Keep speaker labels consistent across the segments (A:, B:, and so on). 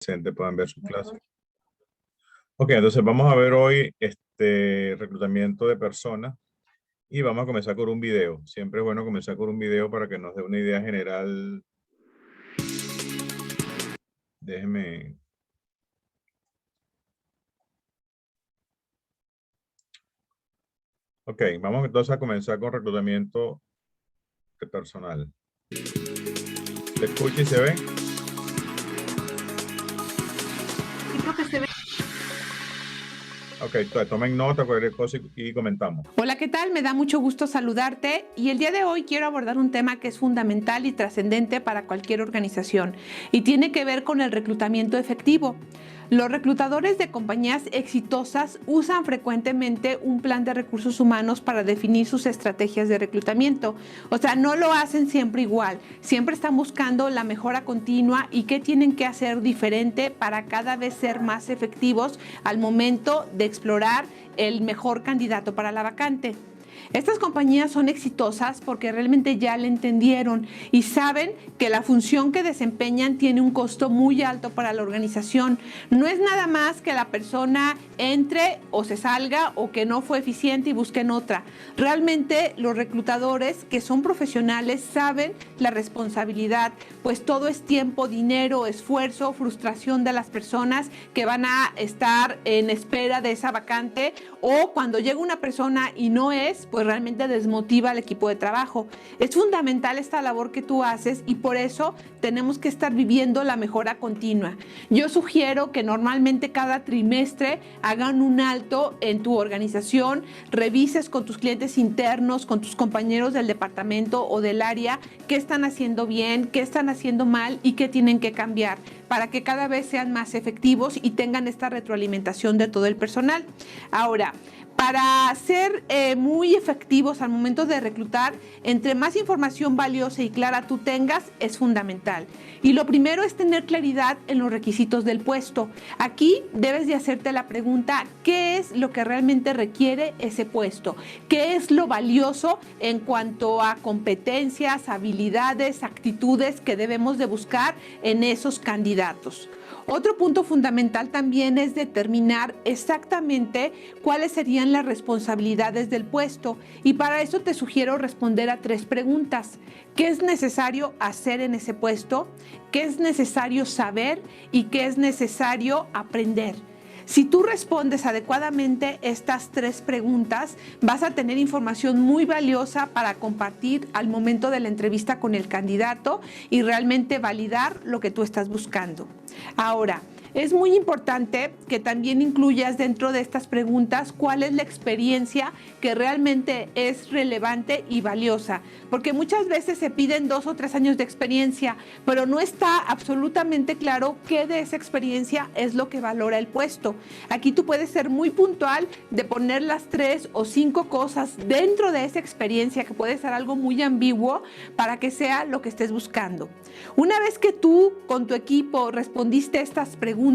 A: presentes puedan ver su clase. Ok, entonces vamos a ver hoy reclutamiento de personas y vamos a comenzar con un video. Siempre es bueno comenzar con un video para que nos dé una idea general. Déjeme. Ok, vamos entonces a comenzar con reclutamiento de personal. ¿Se escucha y se ve?
B: Sí, profe, se ve.
A: Ok, tomen nota, cualquier cosa y comentamos.
B: Hola, ¿qué tal? Me da mucho gusto saludarte y el día de hoy quiero abordar un tema que es fundamental y trascendente para cualquier organización y tiene que ver con el reclutamiento efectivo. Los reclutadores de compañías exitosas usan frecuentemente un plan de recursos humanos para definir sus estrategias de reclutamiento. O sea, no lo hacen siempre igual. Siempre están buscando la mejora continua y qué tienen que hacer diferente para cada vez ser más efectivos al momento de explorar el mejor candidato para la vacante. Estas compañías son exitosas porque realmente ya le entendieron y saben que la función que desempeñan tiene un costo muy alto para la organización. No es nada más que la persona entre o se salga o que no fue eficiente y busquen otra. Realmente los reclutadores que son profesionales saben la responsabilidad, pues todo es tiempo, dinero, esfuerzo, frustración de las personas que van a estar en espera de esa vacante, o cuando llega una persona y no es, pues realmente desmotiva al equipo de trabajo. Es fundamental esta labor que tú haces y por eso tenemos que estar viviendo la mejora continua. Yo sugiero que normalmente cada trimestre hagan un alto en tu organización, revises con tus clientes internos, con tus compañeros del departamento o del área, qué están haciendo bien, qué están haciendo mal y qué tienen que cambiar para que cada vez sean más efectivos y tengan esta retroalimentación de todo el personal. Ahora, para ser muy efectivos al momento de reclutar, entre más información valiosa y clara tú tengas, es fundamental. Y lo primero es tener claridad en los requisitos del puesto. Aquí debes de hacerte la pregunta, ¿qué es lo que realmente requiere ese puesto? ¿Qué es lo valioso en cuanto a competencias, habilidades, actitudes que debemos de buscar en esos candidatos? Otro punto fundamental también es determinar exactamente cuáles serían las responsabilidades del puesto y para eso te sugiero responder a 3 preguntas. ¿Qué es necesario hacer en ese puesto? ¿Qué es necesario saber? ¿Y qué es necesario aprender? Si tú respondes adecuadamente estas 3 preguntas, vas a tener información muy valiosa para compartir al momento de la entrevista con el candidato y realmente validar lo que tú estás buscando. Ahora, es muy importante que también incluyas dentro de estas preguntas cuál es la experiencia que realmente es relevante y valiosa, porque muchas veces se piden 2 o 3 años de experiencia, pero no está absolutamente claro qué de esa experiencia es lo que valora el puesto. Aquí tú puedes ser muy puntual de poner las 3 o 5 cosas dentro de esa experiencia, que puede ser algo muy ambiguo, para que sea lo que estés buscando. Una vez que tú con tu equipo respondiste estas preguntas,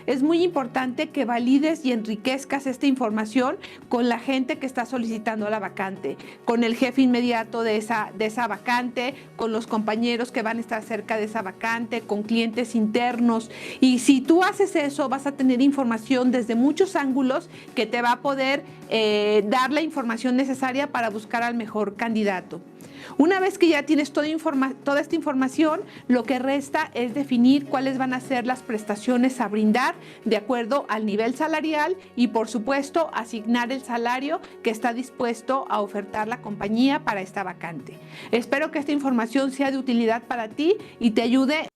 B: es muy importante que valides y enriquezcas esta información con la gente que está solicitando la vacante, con el jefe inmediato de esa vacante, con los compañeros que van a estar cerca de esa vacante, con clientes internos. Y si tú haces eso, vas a tener información desde muchos ángulos que te va a poder dar la información necesaria para buscar al mejor candidato. Una vez que ya tienes toda esta información, lo que resta es definir cuáles van a ser las prestaciones a brindar de acuerdo al nivel salarial y, por supuesto, asignar el salario que está dispuesto a ofertar la compañía para esta vacante. Espero que esta información sea de utilidad para ti y te ayude.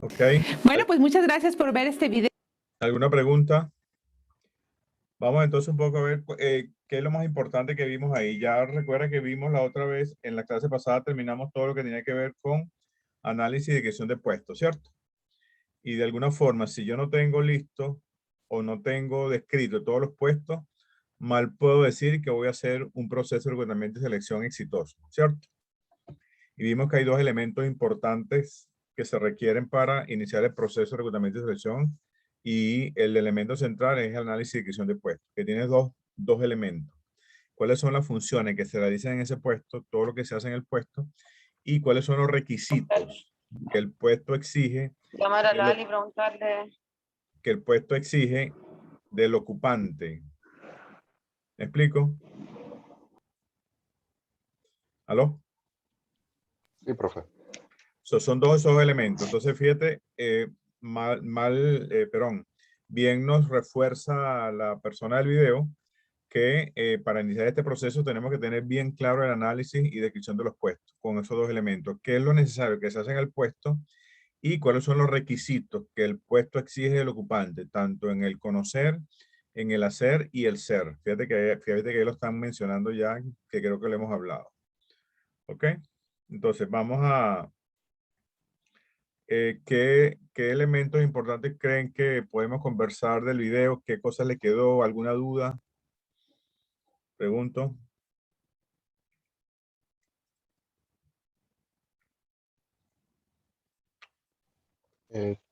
A: Ok.
B: Bueno, pues muchas gracias por ver este video.
A: ¿Alguna pregunta? Vamos entonces un poco a ver qué es lo más importante que vimos ahí. Ya recuerda que vimos la otra vez, en la clase pasada terminamos todo lo que tenía que ver con análisis de creación de puestos, ¿cierto? Y de alguna forma, si yo no tengo listo o no tengo descrito todos los puestos, mal puedo decir que voy a hacer un proceso de reclutamiento y selección exitoso, ¿cierto? Y vimos que hay 2 elementos importantes que se requieren para iniciar el proceso de reclutamiento y selección, y el elemento central es el análisis de descripción de puestos, que tiene dos elementos. cuáles son las funciones que se realizan en ese puesto, todo lo que se hace en el puesto, y cuáles son los requisitos que el puesto exige,
C: Llamar a
A: de
C: la
A: lo-
C: Ali y preguntarle.
A: que el puesto exige del ocupante. ¿Me explico? ¿Aló?
D: Sí, profe.
A: Son todos esos elementos. Entonces, fíjate, perdón, bien nos refuerza la persona del video que para iniciar este proceso tenemos que tener bien claro el análisis y descripción de los puestos con esos dos elementos. ¿Qué es lo necesario que se hace en el puesto y cuáles son los requisitos que el puesto exige del ocupante, tanto en el conocer, en el hacer y el ser? Fíjate que ahí lo están mencionando ya, que creo que lo hemos hablado. ¿Ok? Entonces, vamos a... ¿qué elementos importantes creen que podemos conversar del video? ¿Qué cosa le quedó? ¿Alguna duda? Pregunto.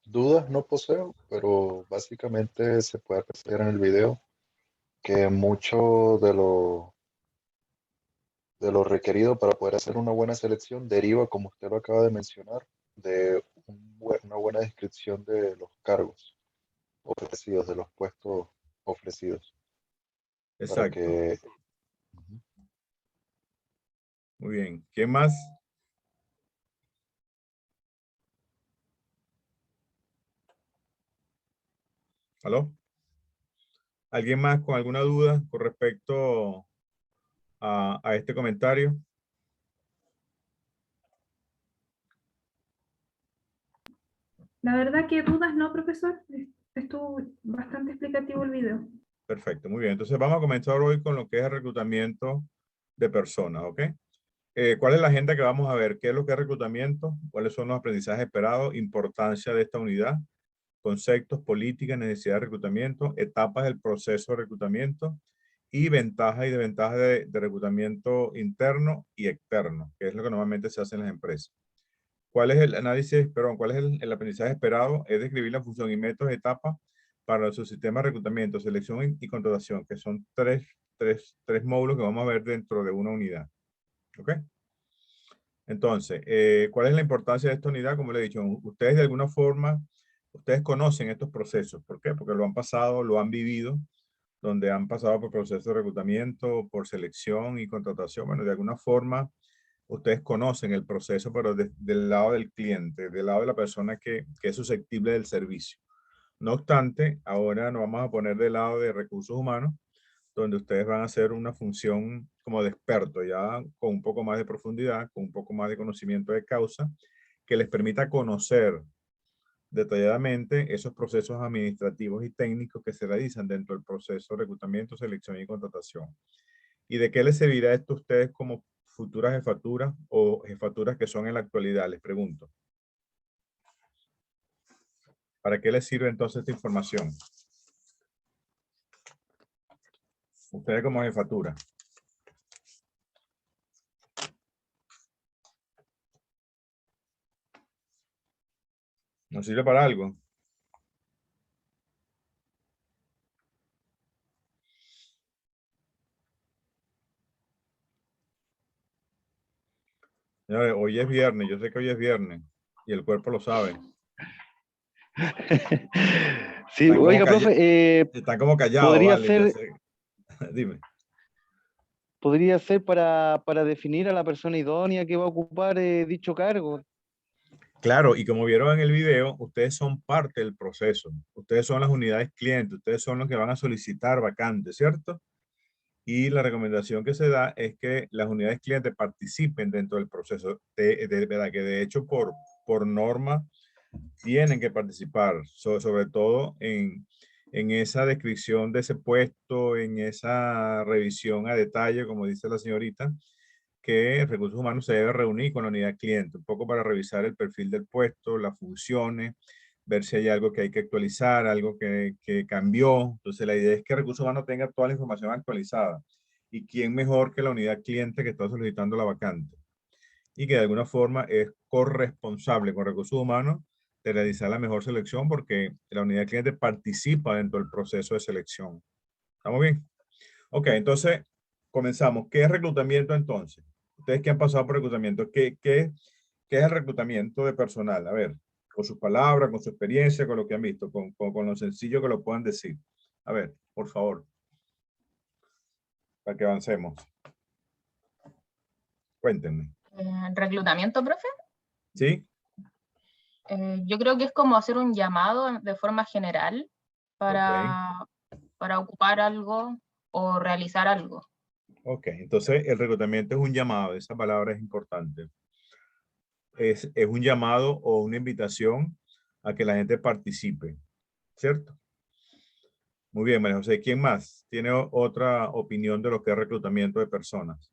D: Dudas no poseo, pero básicamente se puede apreciar en el video que mucho de lo requerido para poder hacer una buena selección deriva, como usted lo acaba de mencionar, de una buena descripción de los cargos ofrecidos, de los puestos ofrecidos, para
A: Exacto.
D: que
A: Muy bien. ¿Quién más? ¿Aló? ¿Alguien más con alguna duda con respecto a este comentario?
E: La verdad que dudas no, profesor. Estuvo bastante explicativo el video.
A: Perfecto, muy bien. Entonces vamos a comenzar hoy con lo que es el reclutamiento de personas, ¿ok? ¿Cuál es la agenda que vamos a ver? ¿Qué es lo que es reclutamiento? ¿Cuáles son los aprendizajes esperados? Importancia de esta unidad. Conceptos, políticas, necesidad de reclutamiento, etapas del proceso de reclutamiento y ventajas y desventajas de reclutamiento interno y externo, que es lo que normalmente se hace en las empresas. ¿Cuál es el análisis, perdón, cuál es el aprendizaje esperado? Es describir la función y métodos, etapas para su sistema de reclutamiento, selección y contratación, que son tres módulos que vamos a ver dentro de una unidad. ¿Ok? Entonces, ¿cuál es la importancia de esta unidad? Como le he dicho, ustedes de alguna forma, ustedes conocen estos procesos. ¿Por qué? Porque lo han pasado, lo han vivido, donde han pasado por procesos de reclutamiento, por selección y contratación. Bueno, de alguna forma, ustedes conocen el proceso, pero del lado del cliente, del lado de la persona que es susceptible del servicio. No obstante, ahora nos vamos a poner del lado de recursos humanos, donde ustedes van a hacer una función como de experto, ya con un poco más de profundidad, con un poco más de conocimiento de causa, que les permita conocer detalladamente esos procesos administrativos y técnicos que se realizan dentro del proceso de reclutamiento, selección y contratación. ¿Y de qué les servirá esto a ustedes como futuras jefaturas o jefaturas que son en la actualidad? Les pregunto. ¿Para qué les sirve entonces esta información? Ustedes como jefatura. ¿Nos sirve para algo? Señores, hoy es viernes, yo sé que hoy es viernes y el cuerpo lo sabe.
F: Sí, oiga, profe,
A: Están como callados,
F: podría
A: vale. Ya
F: ser,
A: sé. Dime.
F: podría ser para definir a la persona idónea que va a ocupar dicho cargo.
A: Claro, y como vieron en el video, ustedes son parte del proceso. Ustedes son las unidades clientes, ustedes son los que van a solicitar vacantes, ¿cierto? Y la recomendación que se da es que las unidades clientes participen dentro del proceso, verdad que de hecho por norma tienen que participar, sobre todo en esa descripción de ese puesto, en esa revisión a detalle, como dice la señorita, que Recursos Humanos se debe reunir con la unidad cliente, un poco para revisar el perfil del puesto, las funciones, ver si hay algo que hay que actualizar, algo que cambió. Entonces, la idea es que Recursos Humanos tenga toda la información actualizada. ¿Y quién mejor que la unidad cliente que está solicitando la vacante? Y que de alguna forma es corresponsable con Recursos Humanos de realizar la mejor selección porque la unidad cliente participa dentro del proceso de selección. ¿Estamos bien? Ok, entonces, comenzamos. ¿Qué es reclutamiento entonces? Ustedes que han pasado por reclutamiento, ¿qué es el reclutamiento de personal? A ver, con sus palabras, con su experiencia, con lo que han visto, con lo sencillo que lo puedan decir. A ver, por favor, para que avancemos. Cuéntenme.
C: Reclutamiento, profe.
A: ¿Sí?
C: Yo creo que es como hacer un llamado de forma general para ocupar algo o realizar algo.
A: Ok, entonces el reclutamiento es un llamado, esa palabra es importante. Es un llamado o una invitación a que la gente participe, ¿cierto? Muy bien, María José. ¿Quién más tiene otra opinión de lo que es reclutamiento de personas?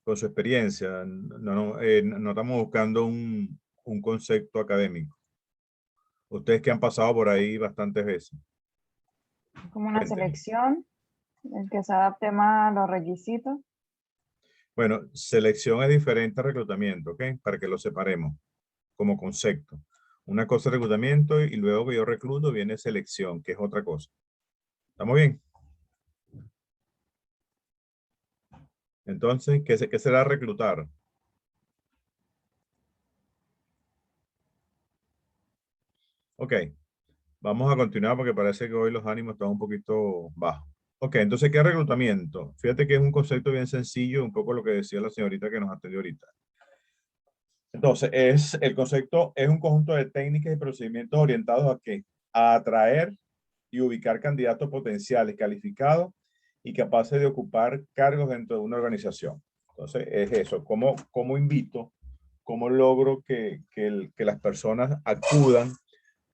A: Con su experiencia, no estamos buscando un concepto académico. Ustedes que han pasado por ahí bastantes veces.
G: Como una
A: Cuéntenme.
G: selección, el que se adapte más a los requisitos.
A: Bueno, selección es diferente a reclutamiento, ¿ok? Para que lo separemos como concepto. Una cosa es reclutamiento y luego que yo recluto viene selección, que es otra cosa. ¿Estamos bien? Entonces, ¿qué será reclutar? Ok, vamos a continuar porque parece que hoy los ánimos están un poquito bajos. Ok, entonces, ¿qué es reclutamiento? Fíjate que es un concepto bien sencillo, un poco lo que decía la señorita que nos atendió ahorita. Entonces, el concepto es un conjunto de técnicas y procedimientos orientados a ¿qué? A atraer y ubicar candidatos potenciales calificados y capaces de ocupar cargos dentro de una organización. Entonces, es eso. ¿Cómo invito? ¿Cómo logro que las personas acudan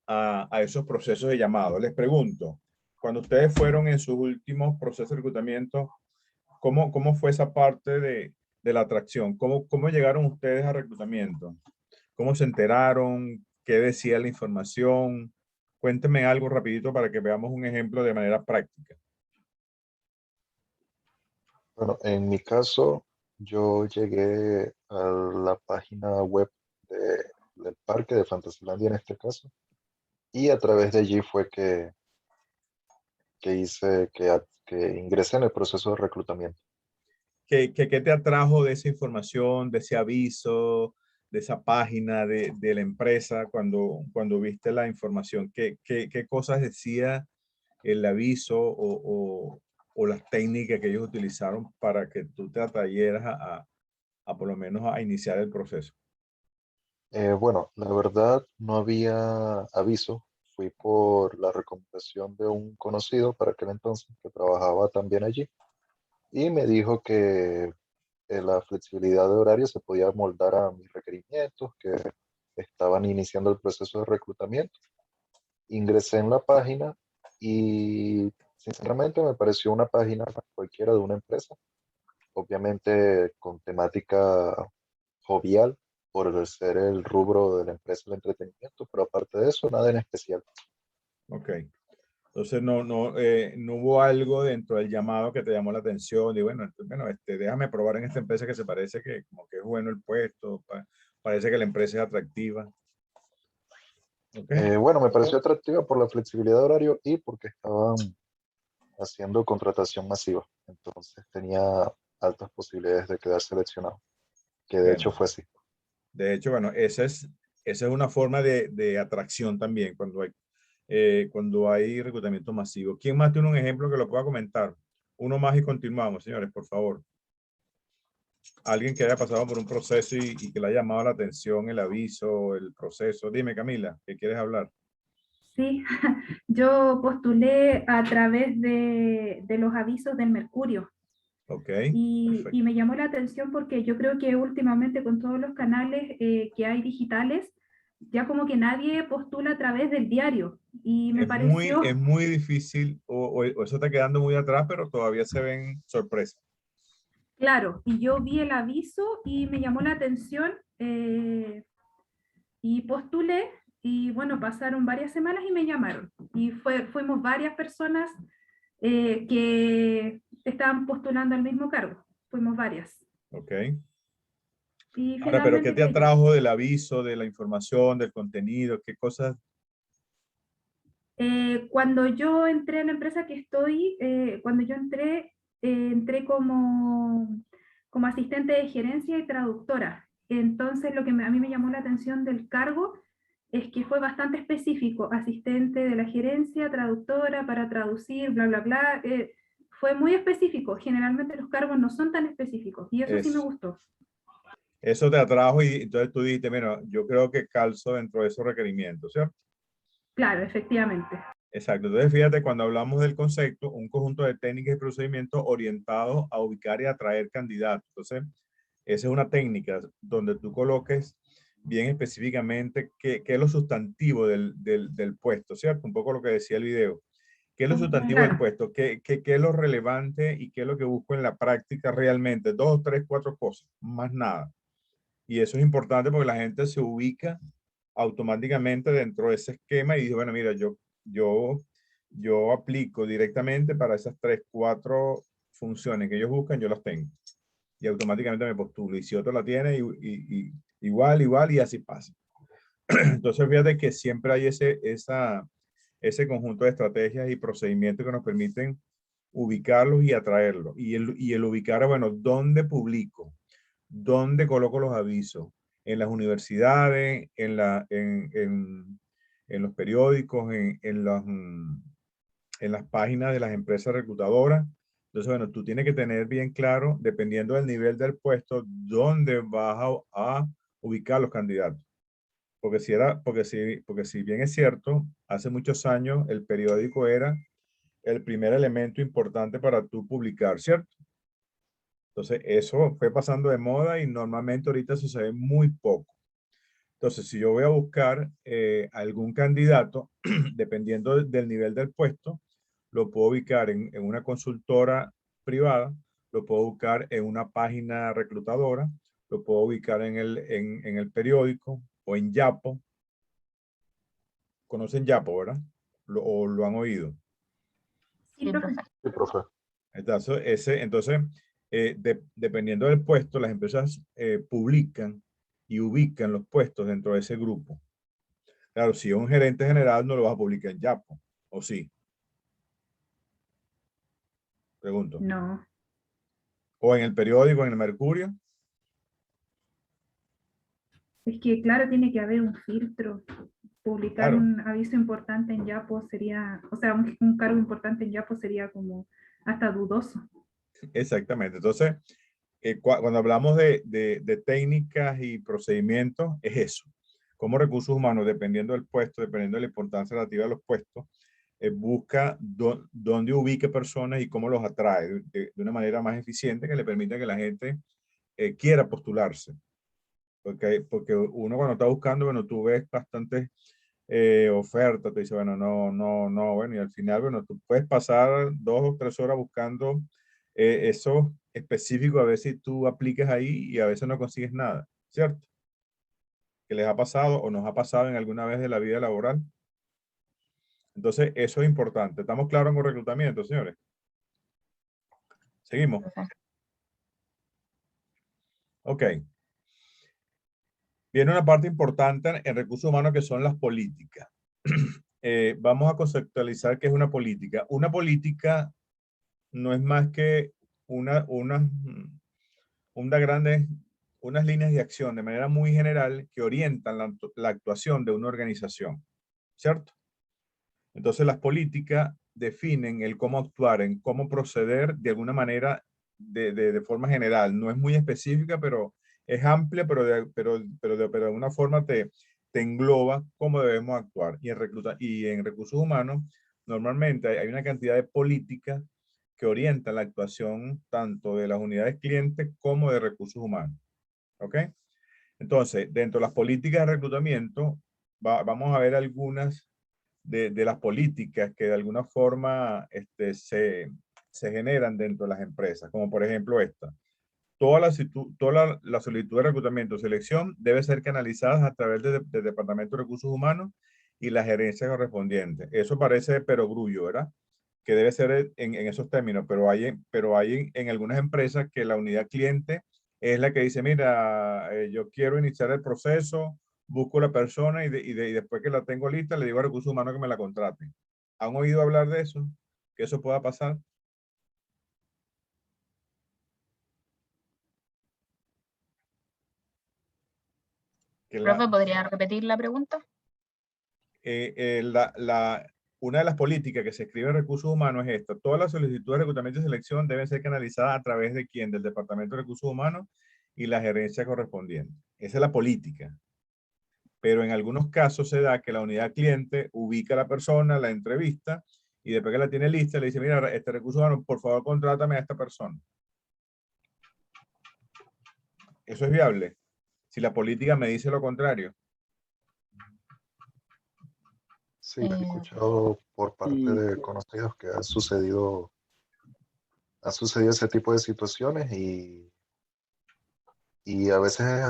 A: a esos procesos de llamado? Les pregunto, cuando ustedes fueron en sus últimos procesos de reclutamiento, ¿cómo fue esa parte de la atracción? ¿Cómo llegaron ustedes a reclutamiento? ¿Cómo se enteraron? ¿Qué decía la información? Cuénteme algo rapidito para que veamos un ejemplo de manera práctica.
D: Bueno, en mi caso, yo llegué a la página web del parque de Fantasylandia en este caso, y a través de allí fue que ingresé en el proceso de reclutamiento.
A: ¿Qué te atrajo de esa información, de ese aviso, de esa página de la empresa cuando viste la información? ¿Qué cosas decía el aviso o las técnicas que ellos utilizaron para que tú te atrayeras a por lo menos a iniciar el proceso?
D: Bueno, la verdad no había aviso. Fui por la recomendación de un conocido para aquel entonces que trabajaba también allí y me dijo que la flexibilidad de horario se podía moldar a mis requerimientos, que estaban iniciando el proceso de reclutamiento. Ingresé en la página y sinceramente me pareció una página cualquiera de una empresa, obviamente con temática jovial por ser el rubro de la empresa del entretenimiento, pero aparte de eso, nada en especial.
A: Ok. Entonces no hubo algo dentro del llamado que te llamó la atención y bueno, déjame probar en esta empresa que se parece que como que es bueno el puesto, parece que la empresa es atractiva. Okay.
D: Bueno, me pareció atractiva por la flexibilidad de horario y porque estaban haciendo contratación masiva. Entonces tenía altas posibilidades de quedar seleccionado, que de hecho
A: Bueno,
D: fue así.
A: de hecho, bueno, esa es una forma de atracción también cuando hay reclutamiento masivo. ¿Quién más tiene un ejemplo que lo pueda comentar? Uno más y continuamos, señores, por favor. Alguien que haya pasado por un proceso y que le haya llamado la atención el aviso, el proceso. Dime, Camila, ¿qué quieres hablar?
E: Sí, yo postulé a través de los avisos del Mercurio
A: Ok,
E: y
A: perfecto.
E: me llamó la atención porque yo creo que últimamente con todos los canales que hay digitales, ya como que nadie postula a través del diario y me
A: Es
E: pareció,
A: muy difícil o eso está quedando muy atrás, pero todavía se ven sorpresas.
E: claro, y yo vi el aviso y me llamó la atención y postulé y bueno, pasaron varias semanas y me llamaron y fuimos varias personas que estaban postulando al mismo cargo. Fuimos varias.
A: Ok.
E: Y
A: Ahora, pero ¿qué
E: finalmente
A: te
E: quedé.
A: atrajo del aviso, de la información, del contenido? ¿Qué cosas?
E: Cuando yo entré a la empresa que estoy, cuando yo entré, entré como asistente de gerencia y traductora. Entonces lo que a mí me llamó la atención del cargo es que fue bastante específico, asistente de la gerencia, traductora, para traducir, bla, bla, bla. Fue muy específico. Generalmente los cargos no son tan específicos y eso sí me gustó.
A: Eso te atrajo y entonces tú dijiste, mira, yo creo que calzo dentro de esos requerimientos, ¿cierto?
E: Claro, efectivamente.
A: Exacto. Entonces, fíjate, cuando hablamos del concepto, un conjunto de técnicas y procedimientos orientados a ubicar y atraer candidatos. Entonces, esa es una técnica donde tú coloques bien específicamente qué es lo sustantivo del puesto, ¿cierto? Un poco lo que decía el video. ¿Qué es lo sustantivo del puesto? ¿Qué es lo relevante y qué es lo que busco en la práctica realmente? 2, 3, 4 cosas, más nada. Y eso es importante porque la gente se ubica automáticamente dentro de ese esquema y dice, bueno, mira, yo aplico directamente para esas 3, 4 funciones que ellos buscan, yo las tengo. Y automáticamente me postulo. Y si otro la tiene, igual, y así pasa. Entonces, fíjate que siempre hay ese conjunto de estrategias y procedimientos que nos permiten ubicarlos y atraerlos. Y el ubicar, bueno, ¿dónde publico? ¿Dónde coloco los avisos? En las universidades, en los periódicos, en las páginas de las empresas reclutadoras. Entonces, bueno, tú tienes que tener bien claro, dependiendo del nivel del puesto, dónde vas a ubicar los candidatos. Porque si bien es cierto, hace muchos años el periódico era el primer elemento importante para tú publicar, ¿cierto? Entonces, eso fue pasando de moda y normalmente ahorita eso se ve muy poco. Entonces, si yo voy a buscar algún candidato, dependiendo del nivel del puesto, lo puedo ubicar en una consultora privada, lo puedo ubicar en una página reclutadora, lo puedo ubicar en el periódico o en Yapo. ¿Conocen Yapo, verdad? ¿O lo han oído?
E: Sí, profe.
D: Sí, profe.
A: Entonces, dependiendo del puesto, las empresas publican y ubican los puestos dentro de ese grupo. Claro, si es un gerente general, no lo vas a publicar en Yapo, ¿o sí? Pregunto.
E: No.
A: ¿O en el periódico, en el Mercurio?
E: Es que, claro, tiene que haber un filtro. Publicar
A: Claro,
E: un aviso importante en Yapo sería, o sea, un cargo importante en Yapo sería como hasta dudoso.
A: exactamente. Entonces, cuando hablamos de técnicas y procedimientos, es eso. Como recursos humanos, dependiendo del puesto, dependiendo de la importancia relativa de los puestos, busca dónde ubique personas y cómo los atrae de una manera más eficiente que le permita que la gente quiera postularse. Porque uno cuando está buscando, bueno, tú ves bastantes ofertas, te dice, bueno, no, bueno, y al final, bueno, tú puedes pasar 2 o 3 horas buscando eso específico, a ver si tú aplicas ahí y a veces no consigues nada, ¿cierto? Que les ha pasado o nos ha pasado en alguna vez de la vida laboral. Entonces, eso es importante. ¿Estamos claros con reclutamiento, señores? Seguimos. Ok. Viene una parte importante en recursos humanos que son las políticas. Vamos a conceptualizar qué es una política. Una política no es más que unas líneas de acción de manera muy general que orientan la actuación de una organización, ¿cierto? Entonces las políticas definen el cómo actuar, en cómo proceder de alguna manera de forma general. No es muy específica, pero es amplia, pero de alguna forma te engloba cómo debemos actuar. Y en recursos humanos, normalmente hay una cantidad de políticas que orientan la actuación tanto de las unidades clientes como de recursos humanos. ¿Ok? Entonces, dentro de las políticas de reclutamiento, vamos a ver algunas de las políticas que de alguna forma se generan dentro de las empresas, como por ejemplo esta. Toda la solicitud de reclutamiento o selección debe ser canalizada a través del Departamento de Recursos Humanos y la gerencia correspondiente. Eso parece perogrullo, ¿verdad? Que debe ser en esos términos, pero hay en algunas empresas que la unidad cliente es la que dice, mira, yo quiero iniciar el proceso, busco la persona y después que la tengo lista, le digo a recursos humanos que me la contraten. ¿Han oído hablar de eso? ¿Que eso pueda pasar?
C: Profe, ¿podría repetir la pregunta?
A: Una de las políticas que se escribe en recursos humanos es esta. Todas las solicitudes de reclutamiento y selección deben ser canalizadas a través de quién, del Departamento de Recursos Humanos y la gerencia correspondiente. Esa es la política. Pero en algunos casos se da que la unidad cliente ubica a la persona, la entrevista, y después que la tiene lista, le dice, mira, este recurso humano, por favor, contrátame a esta persona. ¿Eso es viable? Si la política me dice lo contrario.
D: Sí, he escuchado por parte de conocidos que ha sucedido ese tipo de situaciones y a veces es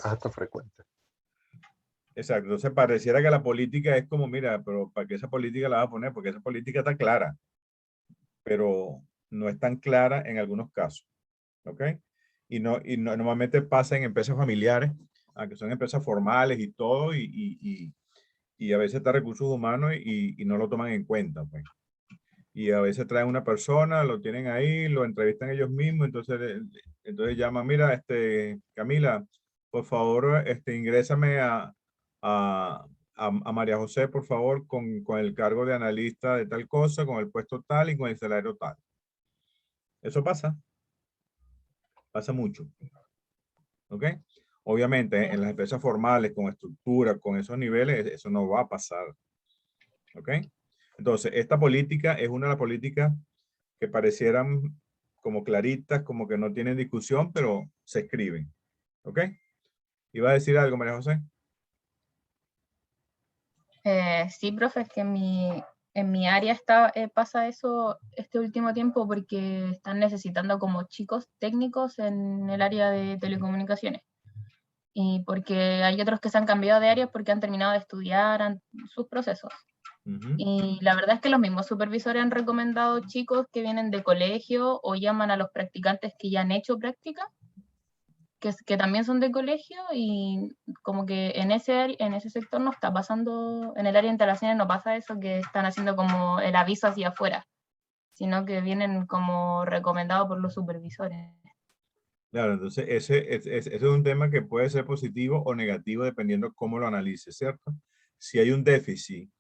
D: hasta frecuente.
A: Exacto, entonces pareciera que la política es como, mira, pero ¿para qué esa política la vas a poner? Porque esa política está clara, pero no es tan clara en algunos casos, ¿ok? Y normalmente pasa en empresas familiares, aunque son empresas formales y todo, y a veces está recursos humanos y no lo toman en cuenta, pues. Y a veces traen una persona, lo tienen ahí, lo entrevistan ellos mismos, entonces llaman, mira, Camila, por favor, ingrésame a María José, por favor, con el cargo de analista de tal cosa, con el puesto tal y con el salario tal. Eso pasa mucho, ¿ok? Obviamente, en las empresas formales, con estructura, con esos niveles, eso no va a pasar, ¿ok? Entonces, esta política es una de las políticas que parecieran como claritas, como que no tienen discusión, pero se escriben. ¿Ok? ¿Iba a decir algo, María José?
C: Sí, profe, es que en mi área pasa eso este último tiempo porque están necesitando como chicos técnicos en el área de telecomunicaciones. Y porque hay otros que se han cambiado de área porque han terminado de estudiar sus procesos. Y la verdad es que los mismos supervisores han recomendado chicos que vienen de colegio o llaman a los practicantes que ya han hecho práctica, que también son de colegio, y como que en ese sector no está pasando, en el área de instalaciones no pasa eso, que están haciendo como el aviso hacia afuera, sino que vienen como recomendados por los supervisores.
A: Claro, entonces ese es un tema que puede ser positivo o negativo dependiendo cómo lo analices, ¿cierto? Si hay un déficit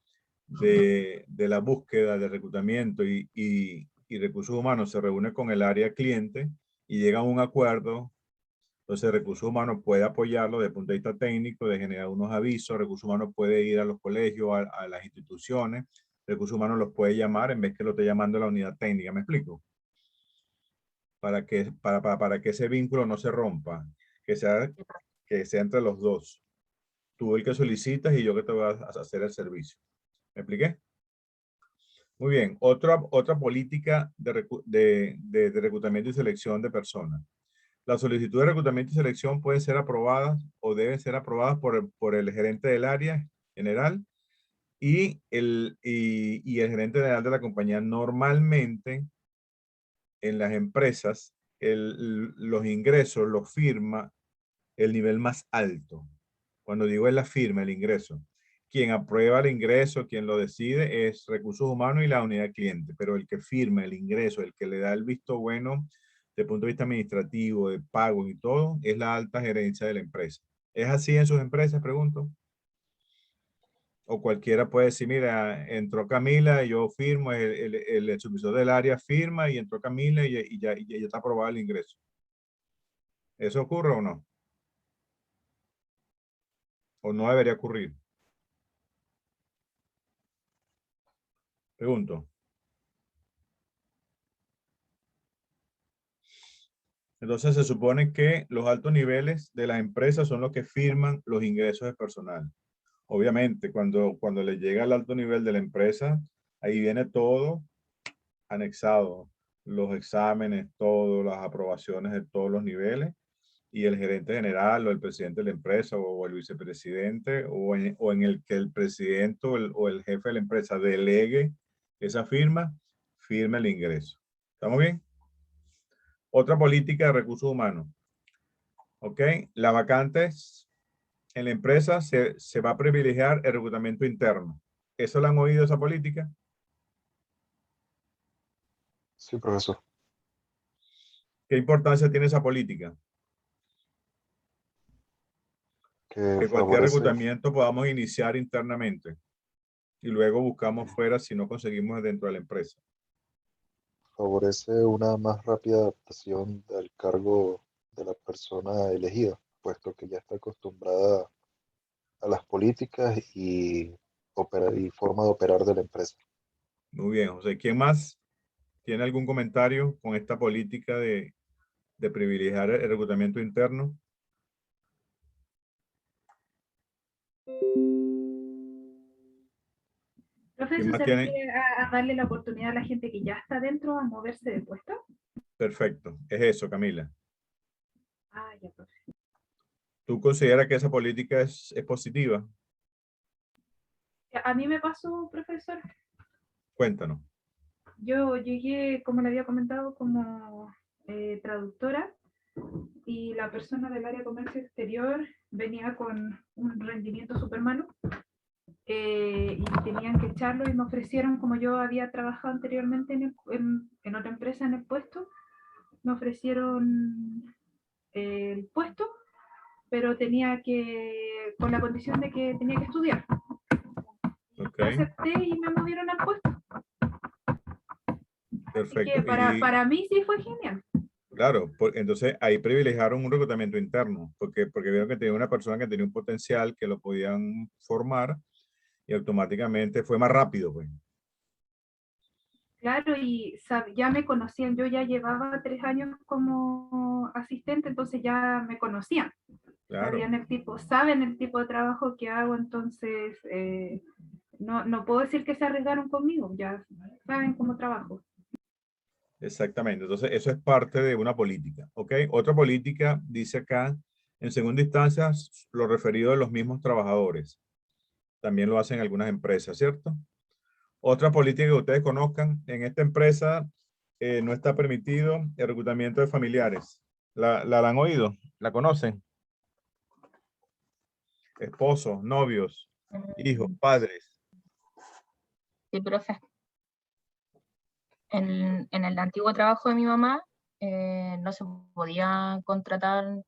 A: de la búsqueda de reclutamiento y recursos humanos se reúne con el área cliente y llega a un acuerdo, entonces recursos humanos puede apoyarlo desde el punto de vista técnico, de generar unos avisos. Recursos humanos puede ir a los colegios, a las instituciones. Recursos humanos los puede llamar en vez que lo esté llamando la unidad técnica. ¿Me explico? Para que ese vínculo no se rompa, que sea entre los dos. Tú el que solicitas y yo que te voy a hacer el servicio. ¿Me expliqué? Muy bien. Otra política de reclutamiento y selección de personas. Las solicitudes de reclutamiento y selección pueden ser aprobadas o deben ser aprobadas por el gerente del área general y el gerente general de la compañía. Normalmente, en las empresas, los ingresos los firma el nivel más alto. Cuando digo es la firma, el ingreso. Quien aprueba el ingreso, quien lo decide es recursos humanos y la unidad cliente, pero el que firma el ingreso, el que le da el visto bueno desde el punto de vista administrativo, de pagos y todo, es la alta gerencia de la empresa. ¿Es así en sus empresas, pregunto? O cualquiera puede decir, mira, entró Camila y yo firmo, el supervisor del área firma y entró Camila y ya está aprobado el ingreso. ¿Eso ocurre o no? ¿O no debería ocurrir? Pregunto. Entonces se supone que los altos niveles de las empresas son los que firman los ingresos de personal. Obviamente, cuando le llega al alto nivel de la empresa, ahí viene todo anexado, los exámenes, todas las aprobaciones de todos los niveles, y el gerente general o el presidente de la empresa o el vicepresidente o en el que el presidente o el jefe de la empresa delegue esa firma, firma el ingreso. ¿Estamos bien? Otra política de recursos humanos. ¿Ok? Las vacantes en la empresa se va a privilegiar el reclutamiento interno. ¿Eso lo han oído, esa política?
D: Sí, profesor.
A: ¿Qué importancia tiene esa política?
D: que
A: Que cualquier
D: favorece,
A: reclutamiento podamos iniciar internamente y luego buscamos fuera si no conseguimos dentro de la empresa.
D: favorece una más rápida adaptación del cargo de la persona elegida, puesto que ya está acostumbrada a las políticas y forma de operar de la empresa.
A: Muy bien, José. ¿Quién más tiene algún comentario con esta política de privilegiar el reclutamiento interno?
E: Profe,
A: ¿Quién
E: ¿eso
A: más
E: se
A: tiene?
E: refiere a darle la oportunidad a la gente que ya está dentro a moverse de puesto?
A: Perfecto. Es eso, Camila.
E: Ah, ya, profe.
A: ¿Tú consideras que esa política es positiva?
E: A mí me pasó, profesor.
A: Cuéntanos.
E: Yo llegué, como le había comentado, como traductora y la persona del área de comercio exterior venía con un rendimiento súper malo y tenían que echarlo y me ofrecieron, como yo había trabajado anteriormente en otra empresa en el puesto, me ofrecieron el puesto, pero tenía que, con la condición de que tenía que estudiar.
A: Ok,
E: Yo acepté y me movieron al puesto. Así que
A: perfecto. Y
E: para mí sí fue genial.
A: claro, entonces ahí privilegiaron un reclutamiento interno, porque vieron que tenía una persona que tenía un potencial que lo podían formar y automáticamente fue más rápido, pues.
E: Claro, y ya me conocían, yo ya llevaba 3 años como asistente, entonces ya me conocían.
A: Claro,
E: Sabían saben el tipo de trabajo que hago, entonces no puedo decir que se arriesgaron conmigo, ya saben cómo trabajo.
A: exactamente. Entonces eso es parte de una política, ¿ok? Otra política dice acá, en segunda instancia, lo referido a los mismos trabajadores. También lo hacen algunas empresas, ¿cierto? Otra política que ustedes conozcan, en esta empresa no está permitido el reclutamiento de familiares. ¿La han oído? ¿La conocen? Esposos, novios, hijos, padres.
C: Sí, profe. En el antiguo trabajo de mi mamá no se podía contratar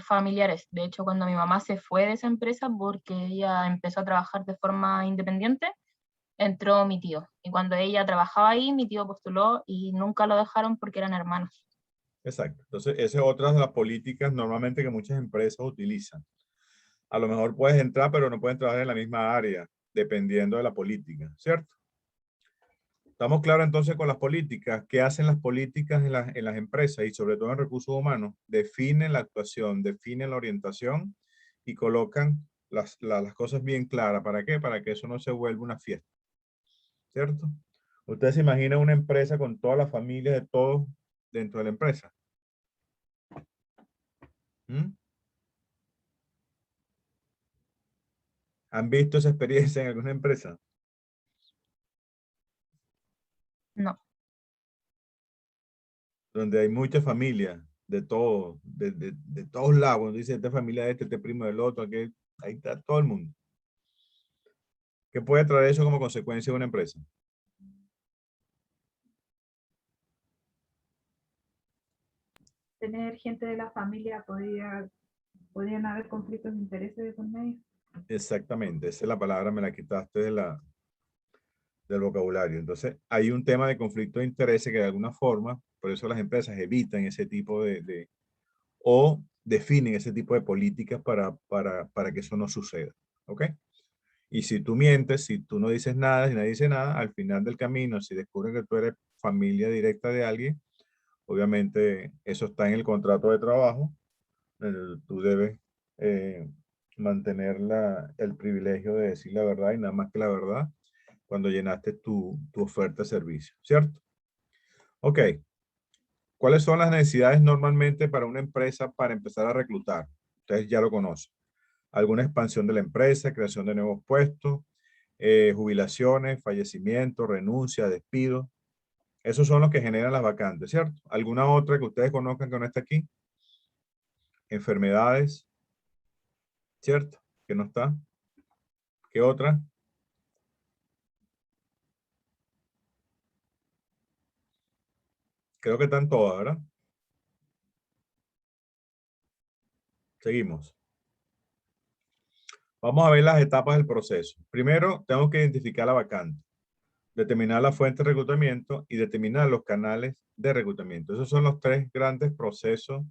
C: familiares. De hecho, cuando mi mamá se fue de esa empresa porque ella empezó a trabajar de forma independiente, entró mi tío. Y cuando ella trabajaba ahí, mi tío postuló y nunca lo dejaron porque eran hermanos.
A: Exacto. Entonces, esa es otra de las políticas normalmente que muchas empresas utilizan. A lo mejor puedes entrar, pero no puedes trabajar en la misma área, dependiendo de la política, ¿cierto? Estamos claros entonces con las políticas. ¿Qué hacen las políticas en las empresas y sobre todo en recursos humanos? Definen la actuación, definen la orientación y colocan las cosas bien claras. ¿Para qué? Para que eso no se vuelva una fiesta, ¿cierto? Ustedes se imaginan una empresa con toda la familia de todos dentro de la empresa. ¿Mm? ¿Han visto esa experiencia en alguna empresa?
C: No,
A: Donde hay mucha familia de todos, de todos lados. Cuando dice esta familia de este primo del otro, aquí, ahí está todo el mundo. ¿Qué puede traer eso como consecuencia de una empresa?
E: Tener gente de la familia podrían haber conflictos de intereses de por medio.
A: Exactamente, esa es la palabra, me la quitaste del vocabulario. Entonces, hay un tema de conflicto de intereses que de alguna forma, por eso las empresas evitan ese tipo o definen ese tipo de políticas para que eso no suceda. ¿Ok? Y si tú mientes, si tú no dices nada, si nadie dice nada, al final del camino, si descubren que tú eres familia directa de alguien, obviamente eso está en el contrato de trabajo. Tú debes eh, mantener el privilegio de decir la verdad y nada más que la verdad cuando llenaste tu oferta de servicio, ¿cierto? Ok. ¿Cuáles son las necesidades normalmente para una empresa para empezar a reclutar? Ustedes ya lo conocen. Alguna expansión de la empresa, creación de nuevos puestos, jubilaciones, fallecimientos, renuncia, despido. Esos son los que generan las vacantes, ¿cierto? ¿Alguna otra que ustedes conozcan que no está aquí? Enfermedades, ¿cierto? Que no está. ¿Qué otra? Creo que están todas, ¿verdad? Seguimos. Vamos a ver las etapas del proceso. Primero, tengo que identificar la vacante, determinar la fuente de reclutamiento y determinar los canales de reclutamiento. Esos son los tres grandes procesos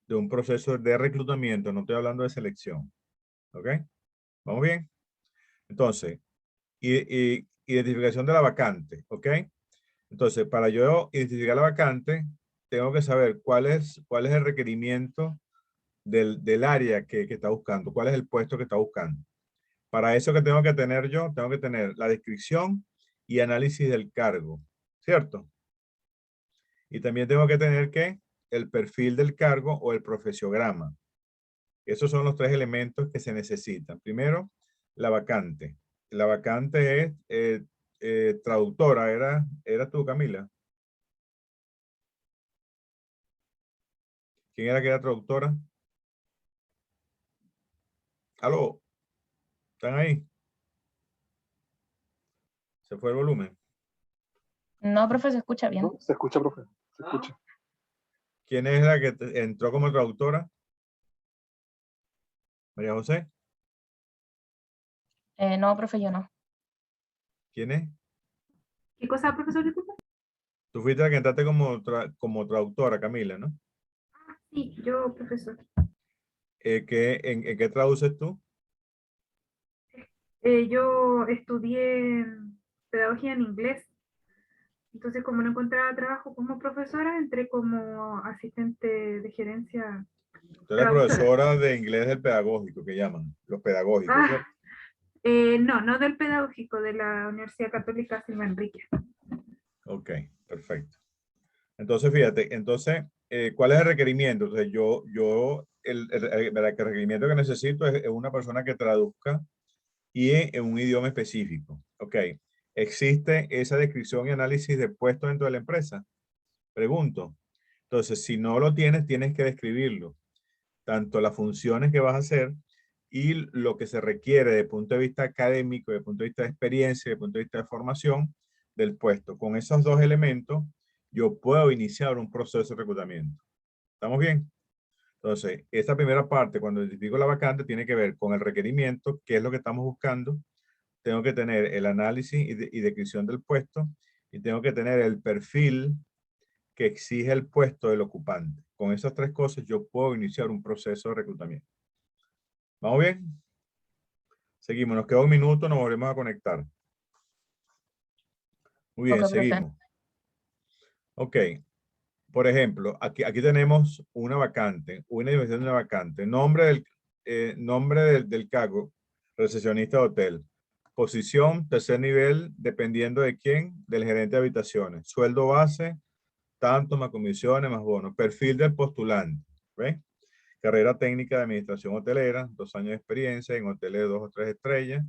A: de un proceso de reclutamiento. No estoy hablando de selección. ¿Ok? ¿Vamos bien? Entonces, identificación de la vacante. ¿Ok? Entonces, para yo identificar la vacante, tengo que saber cuál es el requerimiento del área que está buscando, cuál es el puesto que está buscando. Para eso que tengo que tener yo, tengo que tener la descripción y análisis del cargo, ¿cierto? Y también tengo que tener ¿qué? El perfil del cargo o el profesiograma. Esos son los tres elementos que se necesitan. Primero, la vacante. La vacante es traductora. ¿Era tú, Camila? ¿Quién era que era traductora? ¿Aló? ¿Están ahí? ¿Se fue el volumen?
C: No, profe, se escucha bien.
D: No, se escucha, profe, se escucha.
A: ¿Quién es la que entró como traductora? ¿María José?
C: No, profe, yo no.
A: ¿Quién es?
E: ¿Qué cosa, profesor? Disculpa.
A: Tú fuiste la que entraste como traductora, Camila, ¿no?
E: Sí, yo, profesor.
A: ¿En qué traduces tú?
E: Yo estudié pedagogía en inglés. Entonces, como no encontraba trabajo como profesora, entré como asistente de gerencia
A: Tú eres la
E: traductora.
A: profesora de inglés del pedagógico, que llaman, los pedagógicos,
E: Ah,
A: ¿cierto?
E: no, no del pedagógico, de la Universidad Católica Silva Enrique.
A: Ok, perfecto. Entonces, fíjate, ¿cuál es el requerimiento? Entonces, el requerimiento que necesito es una persona que traduzca y en un idioma específico. Ok, ¿existe esa descripción y análisis de puesto dentro de la empresa? Pregunto. Entonces, si no lo tienes, tienes que describirlo. Tanto las funciones que vas a hacer y lo que se requiere desde el punto de vista académico, desde el punto de vista de experiencia, desde el punto de vista de formación del puesto. Con esos dos elementos, yo puedo iniciar un proceso de reclutamiento. ¿Estamos bien? Entonces, esta primera parte, cuando identifico la vacante, tiene que ver con el requerimiento, qué es lo que estamos buscando. Tengo que tener el análisis y descripción del puesto y tengo que tener el perfil que exige el puesto del ocupante. Con esas tres cosas yo puedo iniciar un proceso de reclutamiento. ¿Vamos bien? Seguimos, nos queda un minuto, nos volvemos a conectar. Muy bien,
C: Ok, profe.
A: seguimos. Ok, por ejemplo, aquí tenemos una vacante, una división de una vacante. Nombre del cargo, recepcionista de hotel. Posición, tercer nivel, dependiendo de quién, del gerente de habitaciones. Sueldo base, tanto más comisiones, más bonos. Perfil del postulante. ¿Ves? Carrera técnica de administración hotelera, 2 años de experiencia en hoteles de 2 o 3 estrellas,